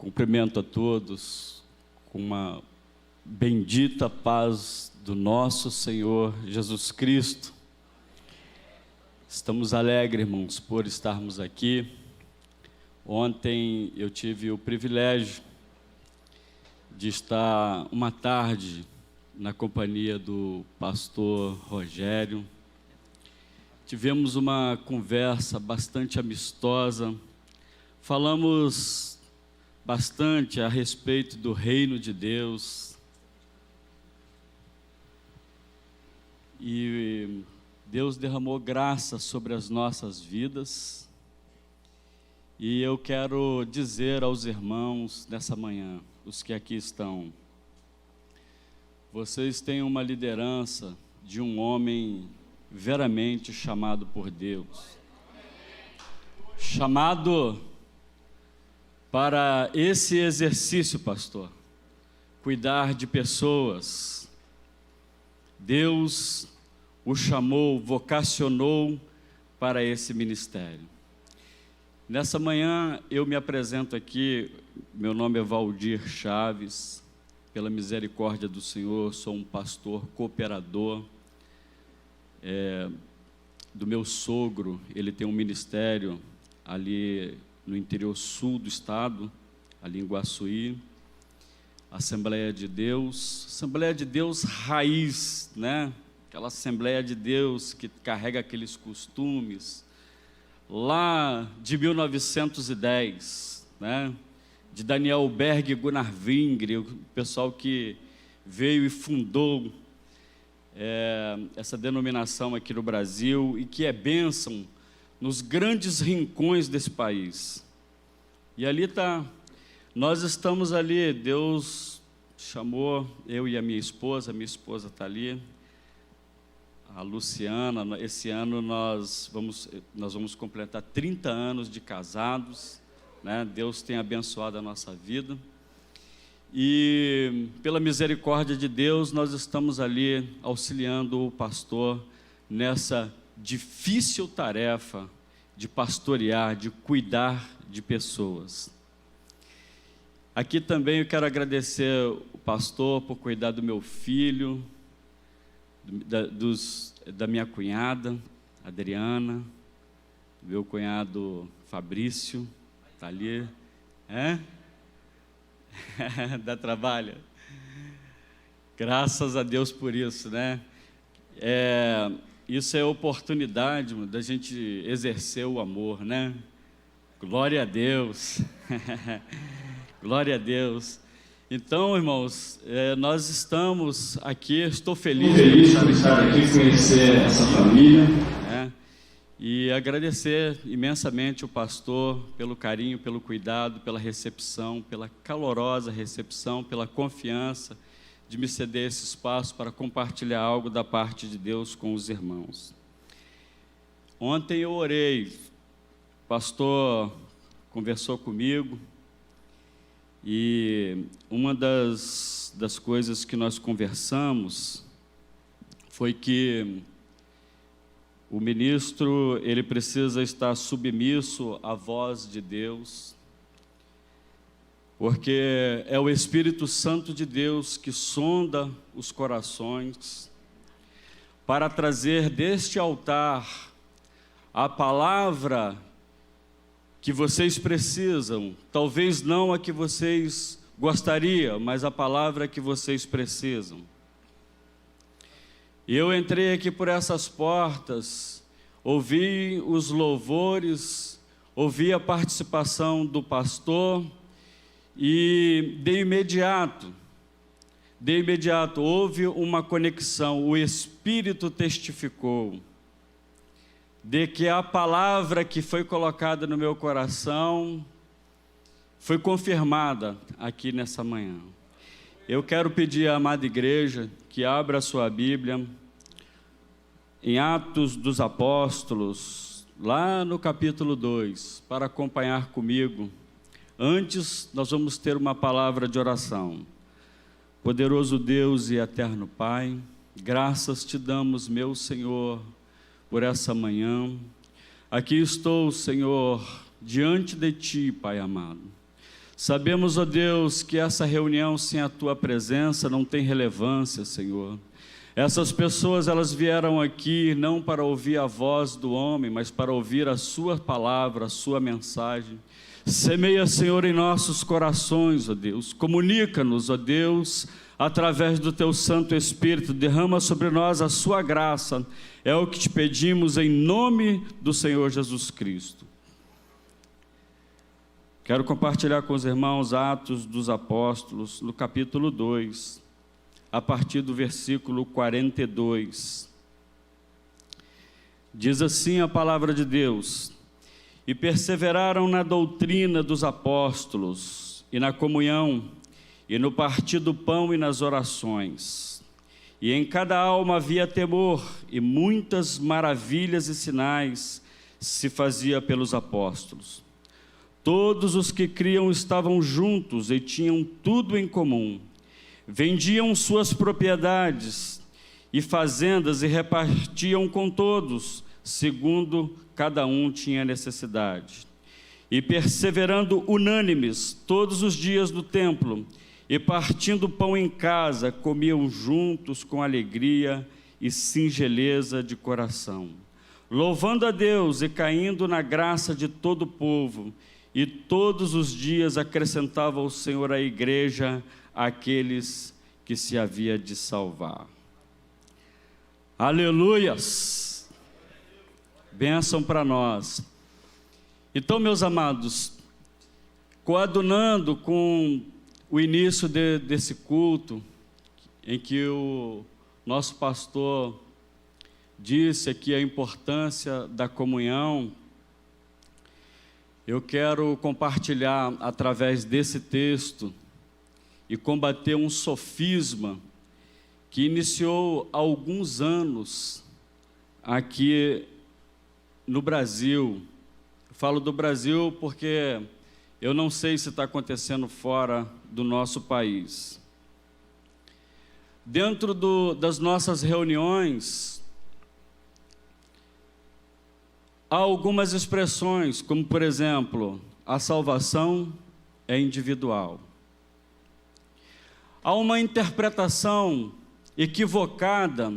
Cumprimento a todos com uma bendita paz do nosso Senhor Jesus Cristo. Estamos alegres, irmãos, por estarmos aqui. Ontem eu tive o privilégio de estar uma tarde na companhia do pastor Rogério. Tivemos uma conversa bastante amistosa, falamos bastante a respeito do reino de Deus, e Deus derramou graça sobre as nossas vidas, e eu quero dizer aos irmãos nessa manhã, os que aqui estão, vocês têm uma liderança de um homem veramente chamado por Deus, chamado para esse exercício, pastor, cuidar de pessoas. Deus o chamou, vocacionou para esse ministério. Nessa manhã eu me apresento aqui, meu nome é Valdir Chaves, pela misericórdia do Senhor, sou um pastor cooperador do meu sogro. Ele tem um ministério ali no interior sul do estado, ali em Guaçuí, Assembleia de Deus raiz, né? Aquela Assembleia de Deus que carrega aqueles costumes, lá de 1910, né? De Daniel Berg e Gunnar Wingre, o pessoal que veio e fundou essa denominação aqui no Brasil, e que é bênção nos grandes rincões desse país. E ali nós estamos ali, Deus chamou eu e a minha esposa está ali, a Luciana. Esse ano nós vamos completar 30 anos de casados, né? Deus tem abençoado a nossa vida, e pela misericórdia de Deus nós estamos ali auxiliando o pastor nessa difícil tarefa de pastorear, de cuidar de pessoas. Aqui também eu quero agradecer o pastor por cuidar do meu filho, da minha cunhada, Adriana, do meu cunhado Fabrício, está ali. Dá trabalho? Graças a Deus por isso, né? Isso é oportunidade da gente exercer o amor, né? Glória a Deus. Glória a Deus. Então, irmãos, nós estamos aqui, estou feliz por estar aqui, conhecer essa família, né? E agradecer imensamente o pastor pelo carinho, pelo cuidado, pela recepção, pela calorosa recepção, pela confiança de me ceder esse espaço para compartilhar algo da parte de Deus com os irmãos. Ontem eu orei, o pastor conversou comigo, e uma das coisas que nós conversamos foi que o ministro, ele precisa estar submisso à voz de Deus, porque é o Espírito Santo de Deus que sonda os corações para trazer deste altar a palavra que vocês precisam, talvez não a que vocês gostariam, mas a palavra que vocês precisam. E eu entrei aqui por essas portas, ouvi os louvores, ouvi a participação do pastor, e de imediato houve uma conexão. O Espírito testificou de que a palavra que foi colocada no meu coração foi confirmada aqui nessa manhã. Eu quero pedir à amada igreja que abra a sua Bíblia em Atos dos Apóstolos, lá no capítulo 2, para acompanhar comigo. Antes, nós vamos ter uma palavra de oração. Poderoso Deus e eterno Pai, graças te damos, meu Senhor, por essa manhã. Aqui estou, Senhor, diante de Ti, Pai amado. Sabemos, ó Deus, que essa reunião sem a Tua presença não tem relevância, Senhor. Essas pessoas, elas vieram aqui não para ouvir a voz do homem, mas para ouvir a Sua palavra, a Sua mensagem. Semeia, Senhor, em nossos corações, ó Deus. Comunica-nos, ó Deus, através do Teu Santo Espírito. Derrama sobre nós a Sua graça. É o que te pedimos em nome do Senhor Jesus Cristo. Quero compartilhar com os irmãos Atos dos Apóstolos, no capítulo 2, a partir do versículo 42. Diz assim a palavra de Deus: E perseveraram na doutrina dos apóstolos, e na comunhão, e no partir do pão e nas orações. E em cada alma havia temor, e muitas maravilhas e sinais se fazia pelos apóstolos. Todos os que criam estavam juntos e tinham tudo em comum. Vendiam suas propriedades e fazendas e repartiam com todos, segundo cada um tinha necessidade. E perseverando unânimes todos os dias no templo, e partindo pão em casa, comiam juntos com alegria e singeleza de coração, louvando a Deus e caindo na graça de todo o povo. E todos os dias acrescentava o Senhor à igreja aqueles que se havia de salvar. Aleluias! Bênção para nós. Então, meus amados, coadunando com o início desse culto, em que o nosso pastor disse aqui a importância da comunhão, eu quero compartilhar através desse texto e combater um sofisma que iniciou há alguns anos aqui no Brasil. Eu falo do Brasil porque eu não sei se está acontecendo fora do nosso país. Dentro das nossas reuniões, há algumas expressões, como por exemplo, a salvação é individual. Há uma interpretação equivocada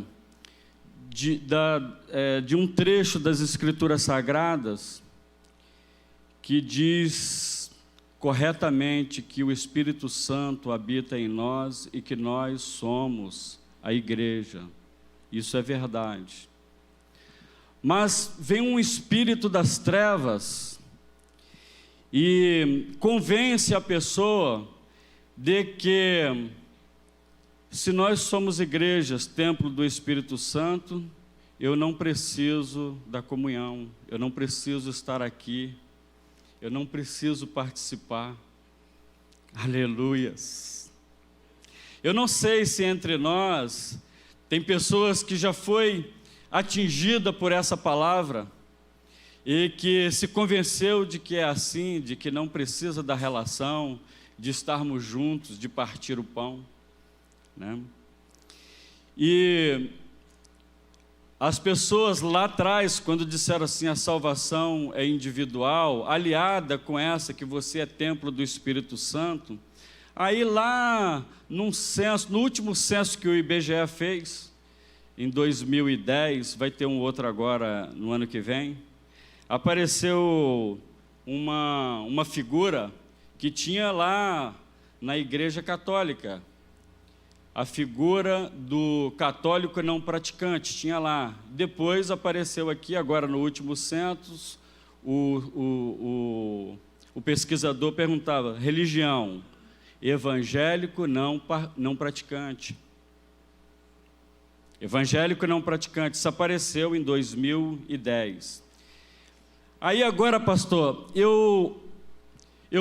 de um trecho das Escrituras Sagradas que diz corretamente que o Espírito Santo habita em nós e que nós somos a igreja. Isso é verdade. Mas vem um espírito das trevas e convence a pessoa de que, se nós somos igrejas, templo do Espírito Santo, eu não preciso da comunhão, eu não preciso estar aqui, eu não preciso participar. Aleluias! Eu não sei se entre nós tem pessoas que já foi atingida por essa palavra e que se convenceu de que é assim, de que não precisa da relação, de estarmos juntos, de partir o pão, né? E as pessoas lá atrás, quando disseram assim, a salvação é individual, aliada com essa que você é templo do Espírito Santo, aí lá no último censo que o IBGE fez, em 2010, vai ter um outro agora no ano que vem, apareceu uma figura que tinha lá na Igreja Católica, a figura do católico não praticante, tinha lá. Depois apareceu aqui, agora no último censo, o pesquisador perguntava, religião, evangélico não praticante. Evangélico não praticante, isso apareceu em 2010. Aí agora, pastor, eu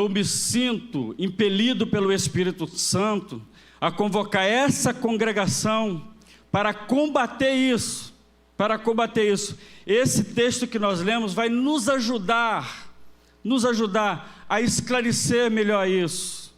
me sinto impelido pelo Espírito Santo a convocar essa congregação para combater isso, Esse texto que nós lemos vai nos ajudar a esclarecer melhor isso.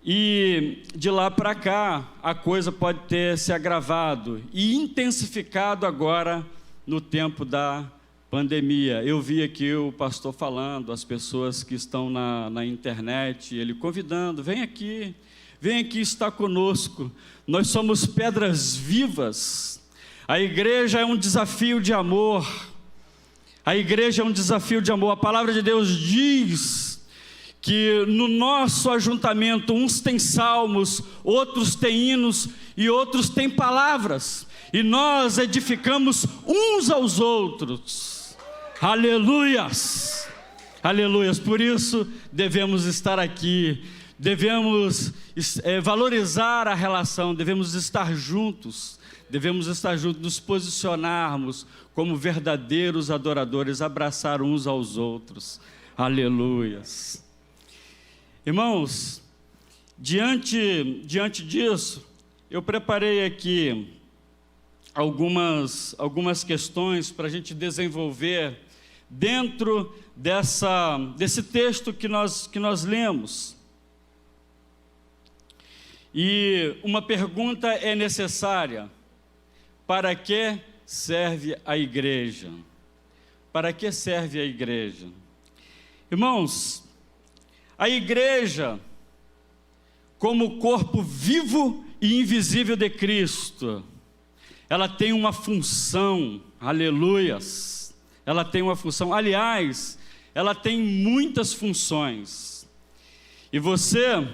E de lá para cá, a coisa pode ter se agravado e intensificado agora no tempo da pandemia. Eu vi aqui o pastor falando, as pessoas que estão na internet, ele convidando, vem aqui estar conosco. Nós somos pedras vivas. A igreja é um desafio de amor. A igreja é um desafio de amor. A palavra de Deus diz que no nosso ajuntamento, uns têm salmos, outros têm hinos e outros têm palavras. E nós edificamos uns aos outros. Aleluias! Aleluias! Por isso devemos estar aqui, devemos valorizar a relação, devemos estar juntos, nos posicionarmos como verdadeiros adoradores, abraçar uns aos outros. Aleluias! Irmãos, diante disso, eu preparei aqui algumas questões para a gente desenvolver dentro desse texto que nós lemos. E uma pergunta é necessária: para que serve a igreja? Para que serve a igreja? Irmãos, a igreja, como corpo vivo e invisível de Cristo, ela tem uma função, aleluias, ela tem uma função, aliás, ela tem muitas funções, e você,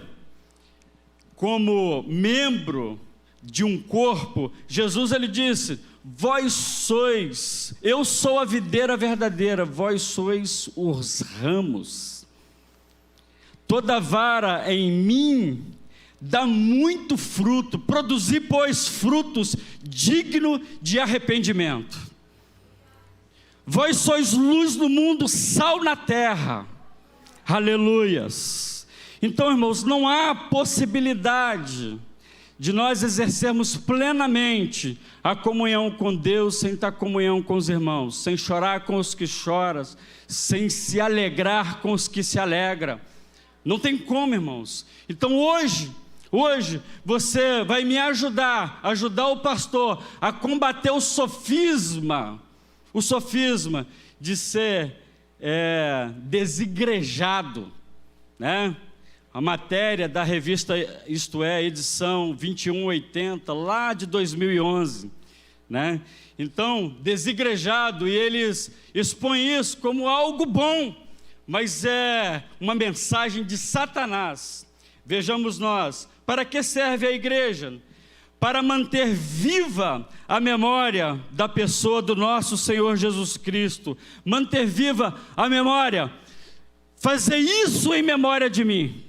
como membro de um corpo, Jesus ele disse, vós sois, eu sou a videira verdadeira, vós sois os ramos. Toda vara em mim dá muito fruto, produzi, pois, frutos dignos de arrependimento. Vós sois luz do mundo, sal na terra. Aleluias. Então, irmãos, não há possibilidade de nós exercermos plenamente a comunhão com Deus sem estar em comunhão com os irmãos, sem chorar com os que choram, sem se alegrar com os que se alegram. Não tem como, irmãos. Então hoje você vai me ajudar o pastor a combater o sofisma de ser desigrejado, né? A matéria da revista Isto É, edição 2180, lá de 2011, né? Então, desigrejado, e eles expõem isso como algo bom, mas é uma mensagem de Satanás. Vejamos nós, para que serve a igreja? Para manter viva a memória da pessoa do nosso Senhor Jesus Cristo, manter viva a memória, fazer isso em memória de mim,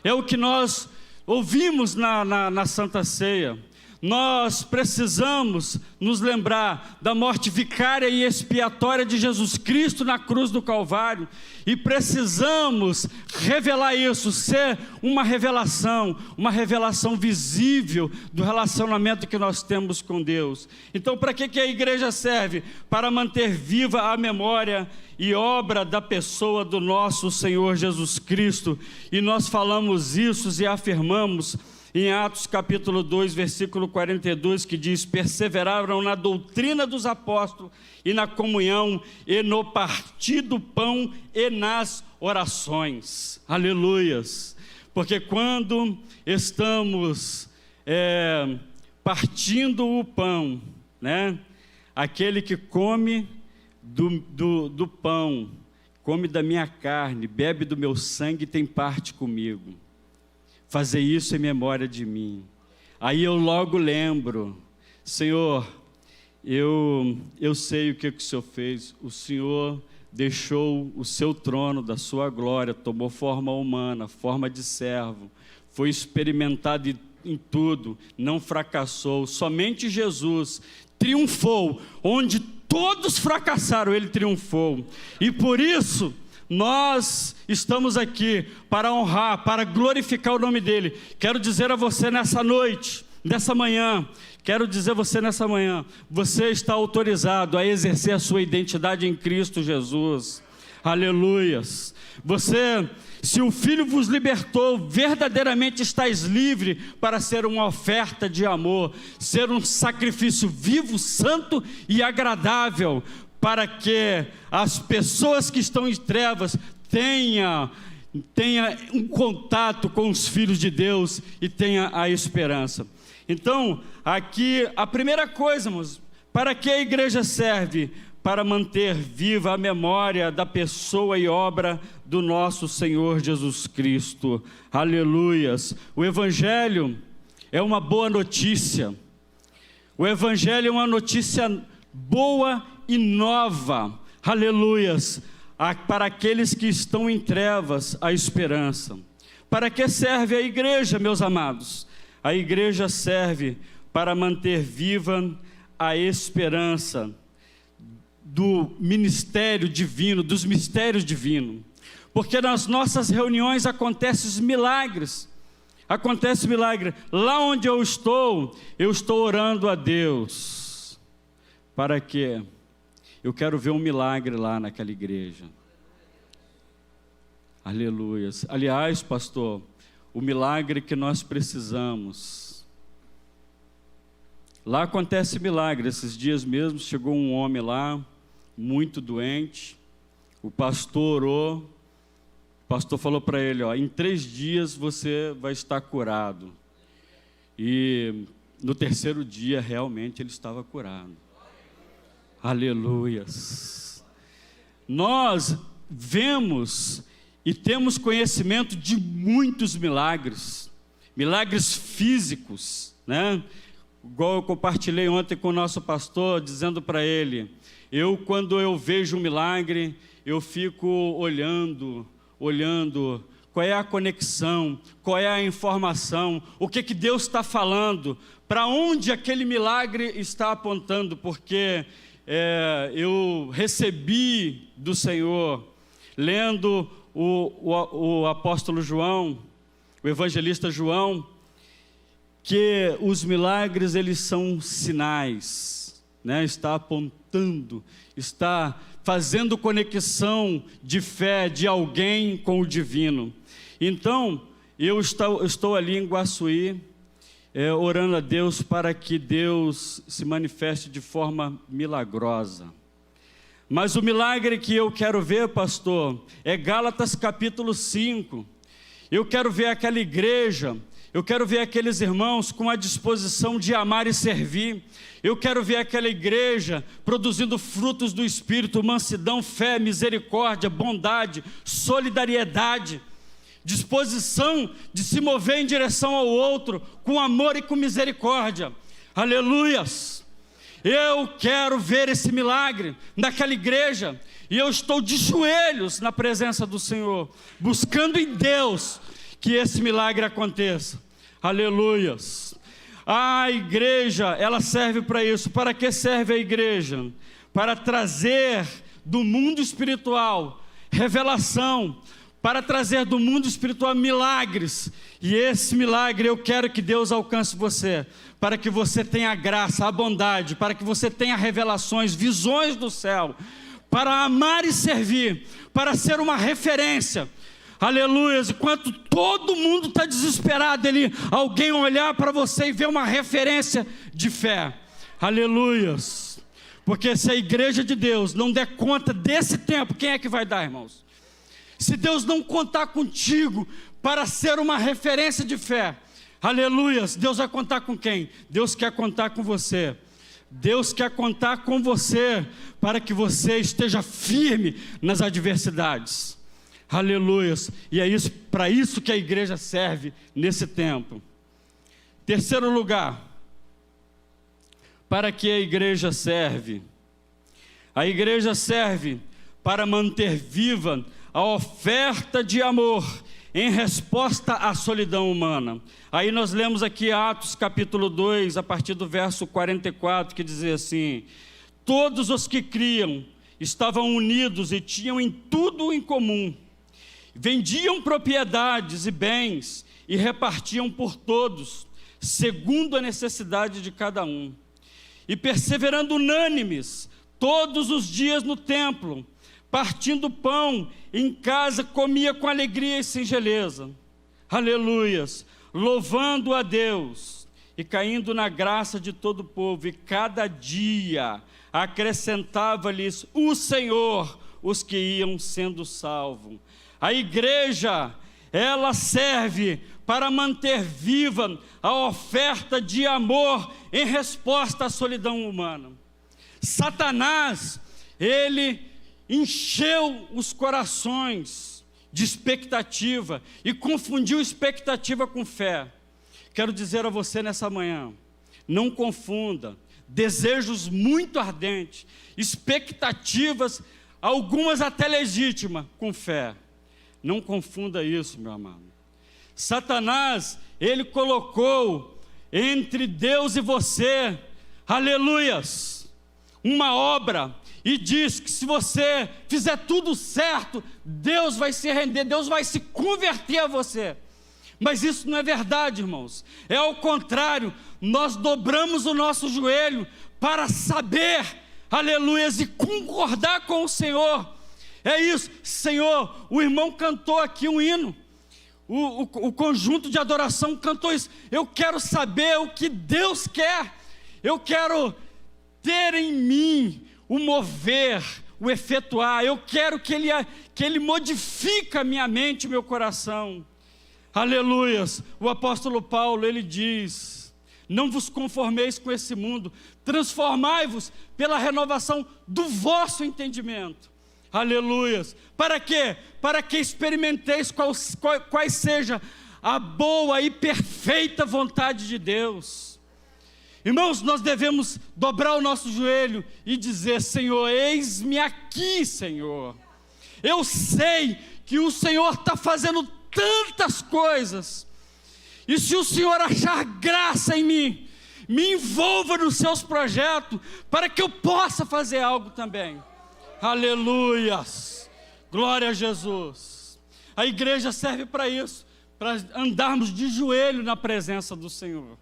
é o que nós ouvimos na Santa Ceia. Nós precisamos nos lembrar da morte vicária e expiatória de Jesus Cristo na cruz do Calvário, e precisamos revelar isso, ser uma revelação visível do relacionamento que nós temos com Deus. Então, para que a igreja serve? Para manter viva a memória e obra da pessoa do nosso Senhor Jesus Cristo, e nós falamos isso e afirmamos em Atos capítulo 2, versículo 42, que diz, perseveraram na doutrina dos apóstolos, e na comunhão, e no partir do pão, e nas orações. Aleluias! Porque quando estamos partindo o pão, né? Aquele que come do pão, come da minha carne, bebe do meu sangue, tem parte comigo. Fazer isso em memória de mim. Aí eu logo lembro, Senhor, eu sei o que o Senhor fez. O Senhor deixou o seu trono da sua glória, tomou forma humana, forma de servo, foi experimentado em tudo, não fracassou. Somente Jesus triunfou, onde todos fracassaram, ele triunfou. E por isso nós estamos aqui para honrar, para glorificar o nome dele. Quero dizer a você nessa noite, nessa manhã, você está autorizado a exercer a sua identidade em Cristo Jesus. Aleluias. Você, se o Filho vos libertou, verdadeiramente estáis livre para ser uma oferta de amor, ser um sacrifício vivo, santo e agradável, para que as pessoas que estão em trevas tenham um contato com os filhos de Deus e tenha a esperança. Então, aqui, a primeira coisa, irmãos, para que a igreja serve? Para manter viva a memória da pessoa e obra do nosso Senhor Jesus Cristo. Aleluias. O Evangelho é uma boa notícia. O Evangelho é uma notícia boa e nova. Aleluias. Para aqueles que estão em trevas, a esperança. Para que serve a igreja, meus amados? A igreja serve para manter viva a esperança do ministério divino, dos mistérios divinos, porque nas nossas reuniões acontecem milagres, lá onde eu estou orando a Deus, para quê? Eu quero ver um milagre lá naquela igreja, aleluias. Aliás, pastor, o milagre que nós precisamos, lá acontece milagre. Esses dias mesmo chegou um homem lá, muito doente, o pastor orou, o pastor falou para ele, em 3 dias você vai estar curado, e no 3º dia realmente ele estava curado, aleluias. Nós vemos e temos conhecimento de muitos milagres físicos, né? Igual eu compartilhei ontem com o nosso pastor, dizendo para ele, quando eu vejo um milagre, eu fico olhando, qual é a conexão, qual é a informação, o que Deus está falando, para onde aquele milagre está apontando, porque eu recebi do Senhor, lendo o apóstolo João, o evangelista João, que os milagres, eles são sinais, né? Está apontando, está fazendo conexão de fé de alguém com o divino. Então, eu estou ali em Guaçuí, orando a Deus para que Deus se manifeste de forma milagrosa. Mas o milagre que eu quero ver, pastor, é Gálatas capítulo 5. Eu quero ver aquela igreja, eu quero ver aqueles irmãos com a disposição de amar e servir. Eu quero ver aquela igreja produzindo frutos do Espírito, mansidão, fé, misericórdia, bondade, solidariedade, disposição de se mover em direção ao outro, com amor e com misericórdia. Aleluias! Eu quero ver esse milagre naquela igreja, e eu estou de joelhos na presença do Senhor, buscando em Deus que esse milagre aconteça. Aleluias. A igreja, ela serve para isso. Para que serve a igreja? Para trazer do mundo espiritual revelação, para trazer do mundo espiritual milagres. E esse milagre eu quero que Deus alcance você, para que você tenha a graça, a bondade, para que você tenha revelações, visões do céu, para amar e servir, para ser uma referência. Aleluias. Enquanto todo mundo está desesperado, alguém olhar para você e ver uma referência de fé. Aleluias. Porque se a igreja de Deus não der conta desse tempo, quem é que vai dar, irmãos? Se Deus não contar contigo para ser uma referência de fé, aleluias, Deus vai contar com quem? Deus quer contar com você. Deus quer contar com você para que você esteja firme nas adversidades. Aleluias. E é isso, para isso que a igreja serve nesse tempo. Terceiro lugar, para que a igreja serve? A igreja serve para manter viva a oferta de amor em resposta à solidão humana. Aí nós lemos aqui Atos capítulo 2, a partir do verso 44, que diz assim: todos os que criam estavam unidos e tinham em tudo em comum. Vendiam propriedades e bens e repartiam por todos, segundo a necessidade de cada um. E perseverando unânimes, todos os dias no templo, partindo pão, em casa comia com alegria e singeleza. Aleluias! Louvando a Deus e caindo na graça de todo o povo, e cada dia acrescentava-lhes o Senhor os que iam sendo salvos. A igreja, ela serve para manter viva a oferta de amor em resposta à solidão humana. Satanás, ele encheu os corações de expectativa e confundiu expectativa com fé. Quero dizer a você nessa manhã, não confunda desejos muito ardentes, expectativas, algumas até legítimas, com fé. Não confunda isso, meu amado. Satanás, ele colocou entre Deus e você, aleluias, uma obra, e diz que se você fizer tudo certo, Deus vai se render, Deus vai se converter a você. Mas isso não é verdade, irmãos. É ao contrário, nós dobramos o nosso joelho para saber, aleluias, e concordar com o Senhor. É isso, Senhor. O irmão cantou aqui um hino, o conjunto de adoração cantou isso. Eu quero saber o que Deus quer, eu quero ter em mim o mover, o efetuar, eu quero que Ele modifique a minha mente e meu coração. Aleluias. O apóstolo Paulo, ele diz: não vos conformeis com esse mundo, transformai-vos pela renovação do vosso entendimento. Aleluias. Para quê? Para que experimenteis quais seja a boa e perfeita vontade de Deus. Irmãos, nós devemos dobrar o nosso joelho e dizer: Senhor, eis-me aqui, Senhor. Eu sei que o Senhor está fazendo tantas coisas, e se o Senhor achar graça em mim, me envolva nos seus projetos, para que eu possa fazer algo também. Aleluias, glória a Jesus. A igreja serve para isso, para andarmos de joelho na presença do Senhor.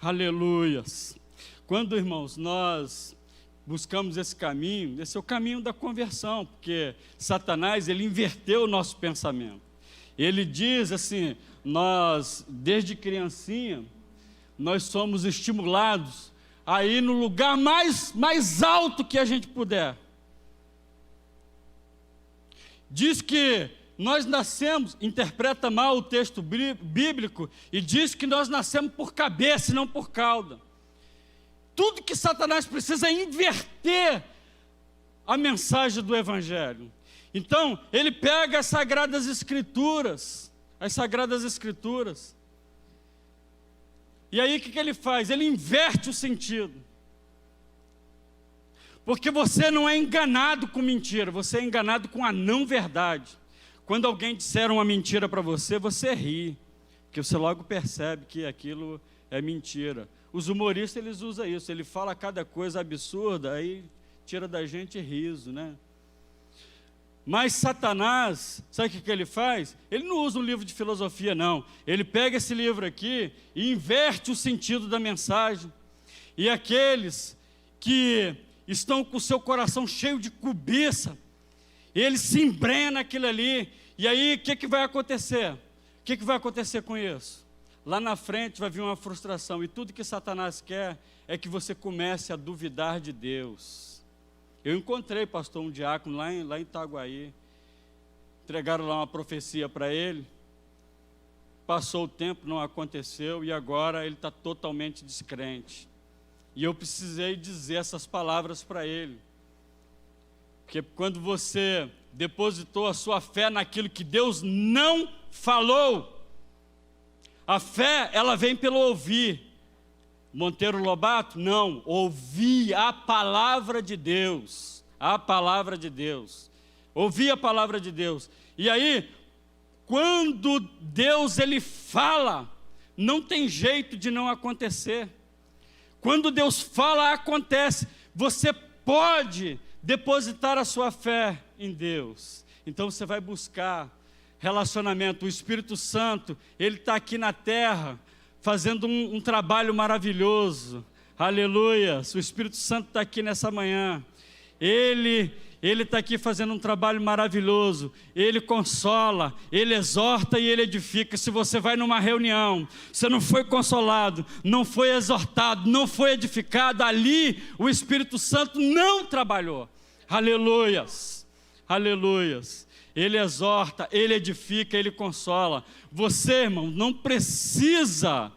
Aleluias. Quando, irmãos, nós buscamos esse é o caminho da conversão, porque Satanás, ele inverteu o nosso pensamento. Ele diz assim: nós, desde criancinha, nós somos estimulados a ir no lugar mais alto que a gente puder. Diz que nós nascemos, interpreta mal o texto bíblico, e diz que nós nascemos por cabeça e não por cauda. Tudo que Satanás precisa é inverter a mensagem do Evangelho. Então, ele pega as Sagradas Escrituras, e aí o que ele faz? Ele inverte o sentido. Porque você não é enganado com mentira, você é enganado com a não verdade. Quando alguém disser uma mentira para você, você ri, porque você logo percebe que aquilo é mentira. Os humoristas, eles usam isso, ele fala cada coisa absurda, aí tira da gente riso, né? Mas Satanás, sabe o que ele faz? Ele não usa um livro de filosofia, não. Ele pega esse livro aqui e inverte o sentido da mensagem. E aqueles que estão com o seu coração cheio de cobiça, eles se embrenham naquilo ali. E aí, o que vai acontecer? O que vai acontecer com isso? Lá na frente vai vir uma frustração. E tudo que Satanás quer é que você comece a duvidar de Deus. Eu encontrei, pastor, um diácono lá em Itaguaí. Entregaram lá uma profecia para ele. Passou o tempo, não aconteceu, e agora ele está totalmente descrente. E eu precisei dizer essas palavras para ele. Porque quando você depositou a sua fé naquilo que Deus não falou, a fé, ela vem pelo ouvir. Monteiro Lobato? Não, ouvi a palavra de Deus, a palavra de Deus, ouvi a palavra de Deus. E aí, quando Deus ele fala, não tem jeito de não acontecer. Quando Deus fala, acontece. Você pode depositar a sua fé em Deus. Então você vai buscar relacionamento. O Espírito Santo, ele está aqui na terra, fazendo um trabalho maravilhoso. Aleluia. O Espírito Santo está aqui nessa manhã. Ele Ele está aqui fazendo um trabalho maravilhoso. Ele consola, Ele exorta e Ele edifica. Se você vai numa reunião, você não foi consolado, não foi exortado, não foi edificado, ali o Espírito Santo não trabalhou. Aleluias, aleluias. Ele exorta, Ele edifica, Ele consola. Você, irmão, não precisa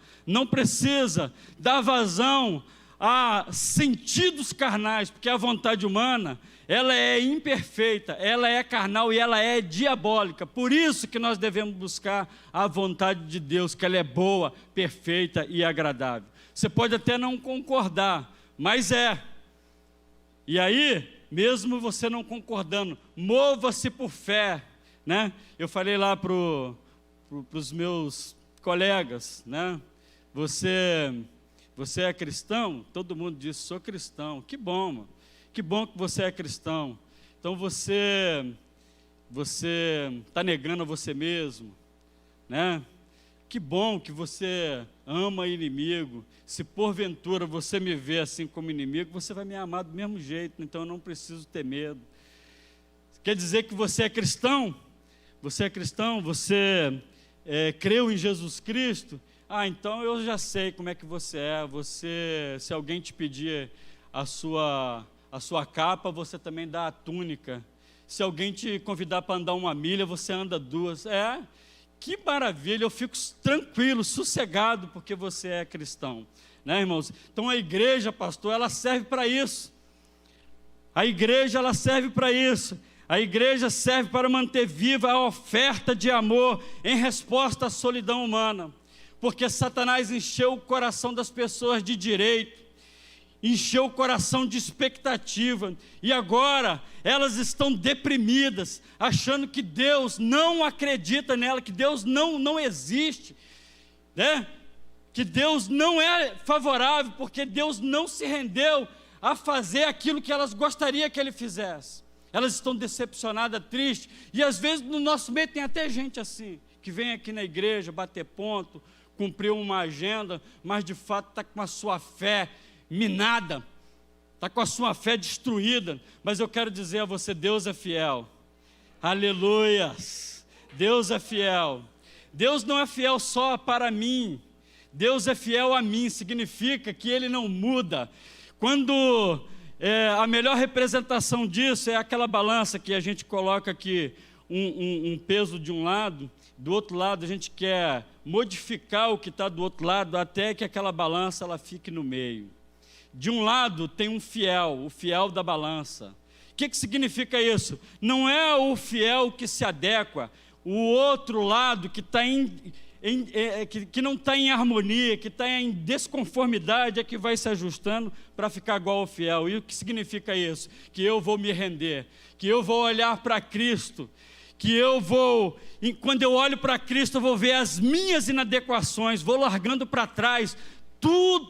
dar vazão a sentidos carnais, porque a vontade humana, ela é imperfeita, ela é carnal e ela é diabólica. Por isso que nós devemos buscar a vontade de Deus, que ela é boa, perfeita e agradável. Você pode até não concordar, mas é. E aí, mesmo você não concordando, mova-se por fé, né? Eu falei lá para os meus colegas, né? Você é cristão? Todo mundo diz, sou cristão. Que bom, mano. Que bom que você é cristão. Então você está negando a você mesmo, né? Que bom que você ama inimigo. Se porventura você me vê assim como inimigo, você vai me amar do mesmo jeito, então eu não preciso ter medo. Quer dizer que você é cristão? Você é cristão? Você creu em Jesus Cristo? Ah, então eu já sei como é que você é. Se alguém te pedir a sua capa, você também dá a túnica. Se alguém te convidar para andar 1 milha, você anda 2. Que maravilha, eu fico tranquilo, sossegado, porque você é cristão. Né, irmãos? Então a igreja, pastor, ela serve para isso. A igreja, ela serve para isso. A igreja serve para manter viva a oferta de amor em resposta à solidão humana. Porque Satanás encheu o coração das pessoas de direito, encheu o coração de expectativa, e agora elas estão deprimidas, achando que Deus não acredita nela, que Deus não existe, né? Que Deus não é favorável, porque Deus não se rendeu a fazer aquilo que elas gostariam que Ele fizesse. Elas estão decepcionadas, tristes, e às vezes no nosso meio tem até gente assim, que vem aqui na igreja bater ponto, cumpriu uma agenda, mas de fato está com a sua fé minada, está com a sua fé destruída. Mas eu quero dizer a você, Deus é fiel. Aleluias, Deus é fiel. Deus não é fiel só para mim, Deus é fiel a mim, significa que Ele não muda. Quando a melhor representação disso é aquela balança que a gente coloca aqui, um peso de um lado, do outro lado a gente quer modificar o que está do outro lado, até que aquela balança ela fique no meio. De um lado tem um fiel, o fiel da balança. O que significa isso? Não é o fiel que se adequa, o outro lado que está que não está em harmonia, que está em desconformidade, é que vai se ajustando para ficar igual ao fiel. E o que significa isso? Que eu vou me render, que eu vou olhar para Cristo, que quando eu olho para Cristo, eu vou ver as minhas inadequações, vou largando para trás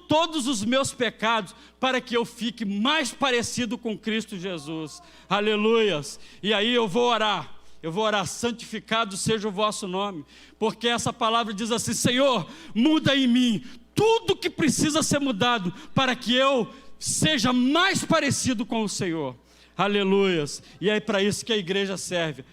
todos os meus pecados, para que eu fique mais parecido com Cristo Jesus. Aleluias. E aí eu vou orar, santificado seja o vosso nome, porque essa palavra diz assim: Senhor, muda em mim tudo que precisa ser mudado, para que eu seja mais parecido com o Senhor. Aleluias. E é para isso que a igreja serve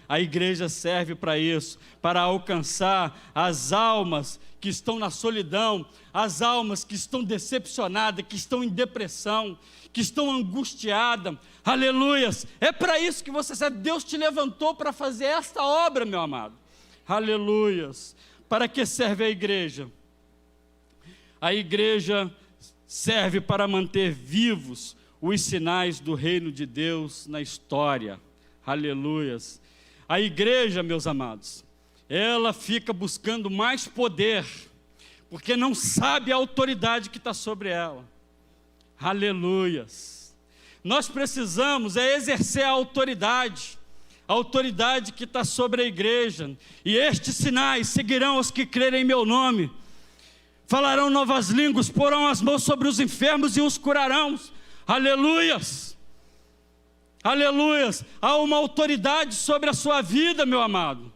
para isso, para alcançar as almas que estão na solidão, as almas que estão decepcionadas, que estão em depressão, que estão angustiadas. Aleluias. É para isso que você serve. Deus te levantou para fazer esta obra, meu amado. Aleluias. Para que serve a igreja? A igreja serve para manter vivos os sinais do reino de Deus na história. Aleluias. A igreja, meus amados, ela fica buscando mais poder, porque não sabe a autoridade que está sobre ela. Aleluias. Nós precisamos exercer a autoridade que está sobre a igreja. E estes sinais seguirão os que crerem em meu nome. Falarão novas línguas, porão as mãos sobre os enfermos e os curarão. Aleluias, aleluias. Há uma autoridade sobre a sua vida, meu amado.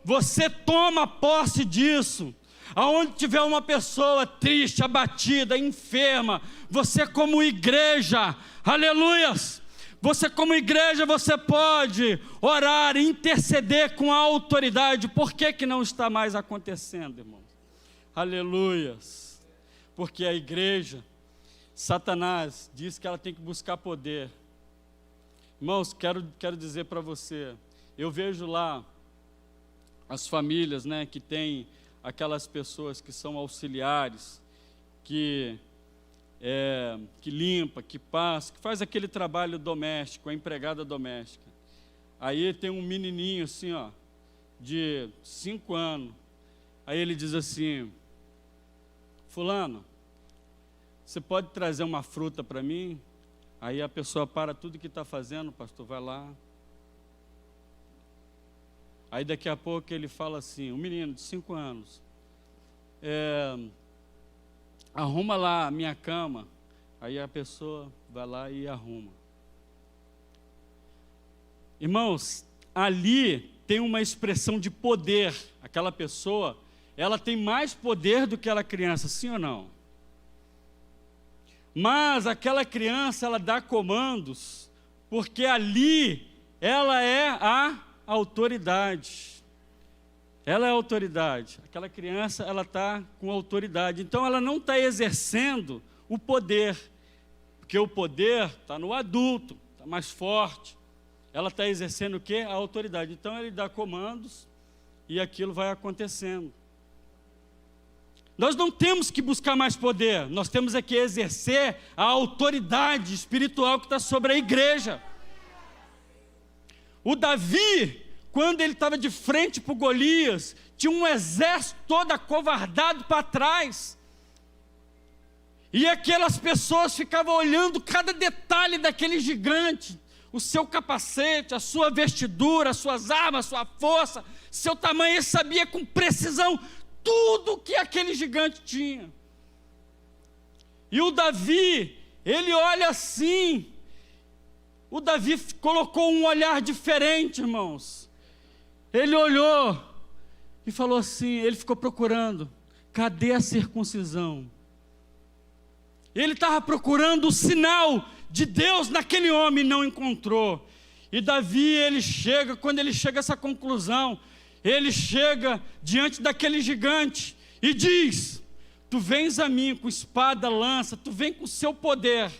Você toma posse disso. Aonde tiver uma pessoa triste, abatida, enferma, você como igreja, aleluias, Você como igreja, você pode orar, interceder com a autoridade. Por que que não está mais acontecendo, irmãos? Aleluias. Porque a igreja, Satanás diz que ela tem que buscar poder. Irmãos, quero dizer para você, eu vejo lá as famílias, né, que tem aquelas pessoas que são auxiliares, que limpa, que passa, que faz aquele trabalho doméstico, a empregada doméstica. Aí tem um menininho assim, ó, de 5 anos. Aí ele diz assim: fulano, você pode trazer uma fruta para mim? Aí a pessoa para tudo que está fazendo, pastor, vai lá. Aí daqui a pouco ele fala assim, um menino de 5 anos, arruma lá a minha cama. Aí a pessoa vai lá e arruma. Irmãos, ali tem uma expressão de poder. Aquela pessoa, ela tem mais poder do que aquela criança, sim ou não? Mas aquela criança, ela dá comandos, porque ali ela é a autoridade. Ela é a autoridade. Aquela criança, ela está com autoridade. Então, ela não está exercendo o poder, porque o poder está no adulto, está mais forte. Ela está exercendo o quê? A autoridade. Então, ele dá comandos e aquilo vai acontecendo. Nós não temos que buscar mais poder, nós temos é que exercer a autoridade espiritual que está sobre a igreja. O Davi, quando ele estava de frente para o Golias, tinha um exército todo acovardado para trás. E aquelas pessoas ficavam olhando cada detalhe daquele gigante, o seu capacete, a sua vestidura, as suas armas, a sua força, seu tamanho. Ele sabia com precisão tudo que aquele gigante tinha. E o Davi, ele olha assim. O Davi colocou um olhar diferente, irmãos. Ele olhou e falou assim, ele ficou procurando, cadê a circuncisão? Ele estava procurando o sinal de Deus naquele homem e não encontrou. E Davi, quando ele chega a essa conclusão, ele chega diante daquele gigante e diz: tu vens a mim com espada, lança, tu vem com o seu poder,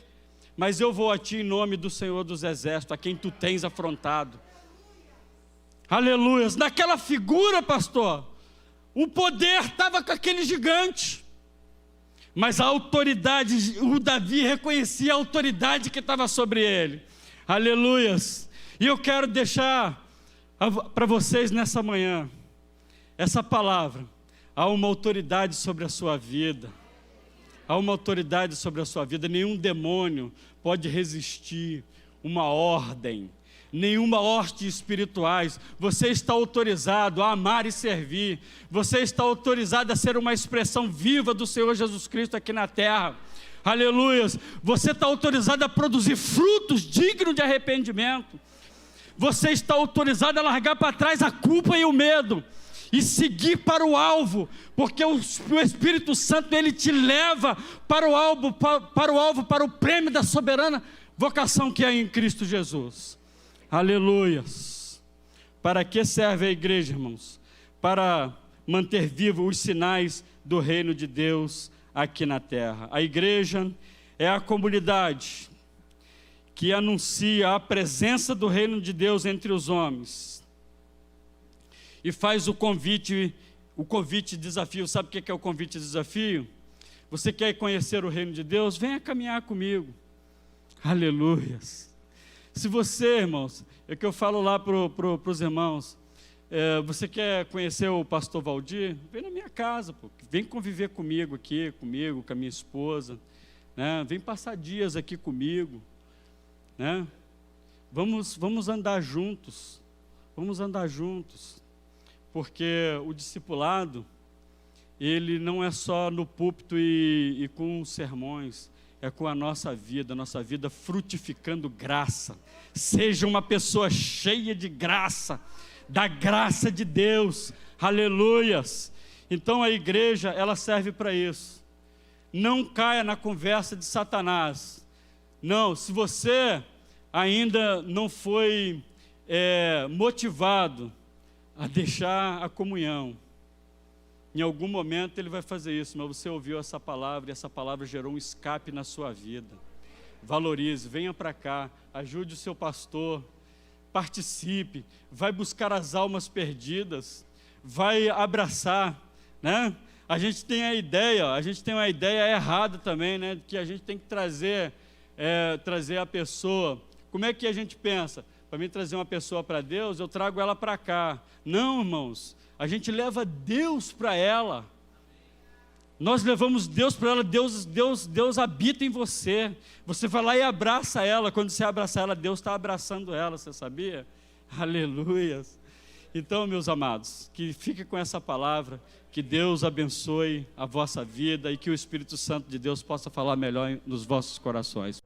mas eu vou a ti em nome do Senhor dos Exércitos, a quem tu tens afrontado. Aleluia. Naquela figura, pastor, o poder estava com aquele gigante, mas a autoridade, o Davi reconhecia a autoridade que estava sobre ele. Aleluias. E eu quero deixar para vocês nessa manhã essa palavra: há uma autoridade sobre a sua vida, há uma autoridade sobre a sua vida. Nenhum demônio pode resistir uma ordem, nenhuma ordem espirituais. Você está autorizado a amar e servir, você está autorizado a ser uma expressão viva do Senhor Jesus Cristo aqui na terra. Aleluias. Você está autorizado a produzir frutos dignos de arrependimento. Você está autorizado a largar para trás a culpa e o medo e seguir para o alvo, porque o Espírito Santo, ele te leva para o alvo, para o prêmio da soberana vocação que é em Cristo Jesus. Aleluias. Para que serve a igreja, irmãos? Para manter vivos os sinais do reino de Deus aqui na terra. A igreja é a comunidade que anuncia a presença do reino de Deus entre os homens e faz o convite desafio. Sabe o que é o convite desafio? Você quer conhecer o reino de Deus? Venha caminhar comigo. Aleluias. Se você, irmãos, é que eu falo lá para os irmãos, você quer conhecer o pastor Valdir? Vem na minha casa, pô. Vem conviver comigo aqui, com a minha esposa, né? Vem passar dias aqui comigo, né? Vamos andar juntos, porque o discipulado, ele não é só no púlpito e com sermões, é com a nossa vida frutificando graça. Seja uma pessoa cheia de graça, da graça de Deus. Aleluias. Então a igreja, ela serve para isso. Não caia na conversa de Satanás. Não, se você ainda não foi motivado a deixar a comunhão, em algum momento ele vai fazer isso, mas você ouviu essa palavra e essa palavra gerou um escape na sua vida. Valorize, venha para cá, ajude o seu pastor, participe, vai buscar as almas perdidas, vai abraçar, né? A gente tem uma ideia errada também, né? Que a gente tem que trazer a pessoa. Como é que a gente pensa? Para mim trazer uma pessoa para Deus, eu trago ela para cá. Não, irmãos, a gente leva Deus para ela. Nós levamos Deus para ela, Deus habita em você. Você vai lá e abraça ela. Quando você abraça ela, Deus está abraçando ela, você sabia? Aleluias. Então, meus amados, que fique com essa palavra, que Deus abençoe a vossa vida e que o Espírito Santo de Deus possa falar melhor nos vossos corações.